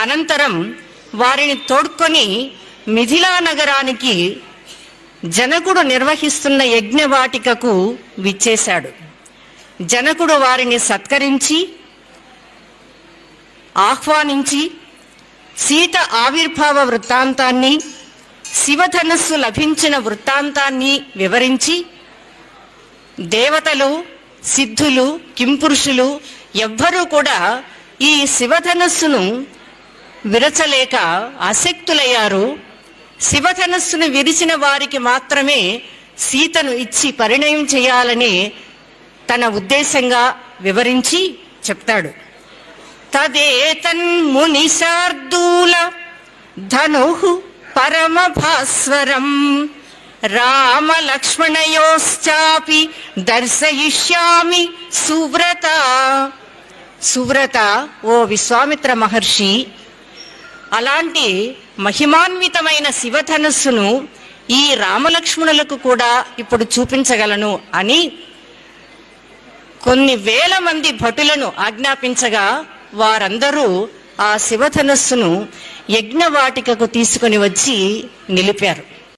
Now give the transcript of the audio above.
అనంతరం వారిని తోడ్కొని మిథిలా నగరానికి జనకుడు నిర్వహిస్తున్న యజ్ఞవాటికకు విచ్చేశాడు. జనకుడు వారిని సత్కరించి ఆహ్వానించి సీత ఆవిర్భావ వృత్తాంతాన్ని, శివధనస్సు లభించిన వృత్తాంతాన్ని వివరించి దేవతలు, సిద్ధులు, కింపురుషులు ఎవ్వరూ కూడా ఈ శివధనస్సును విరచలేక ఆసక్తులయ్యారు. శివధనస్సును విరిచిన వారికి మాత్రమే సీతను ఇచ్చి పరిణయం చేయాలని తన ఉద్దేశంగా వివరించి చెప్తాడు. తదేతన్ముని శార్దూల ధనుః పరమ భాస్వరం రామ లక్ష్మణయోశ్చాపి దర్శయిష్యామి సువ్రత. సువ్రత, ఓ విశ్వామిత్ర మహర్షి, అలాంటి మహిమాన్వితమైన శివధనస్సును ఈ రామలక్ష్మణులకు కూడా ఇప్పుడు చూపించగలను అని కొన్ని వేల మంది భటులను ఆజ్ఞాపించగా వారందరూ ఆ శివధనస్సును యజ్ఞవాటికకు తీసుకుని వచ్చి నిలిపారు.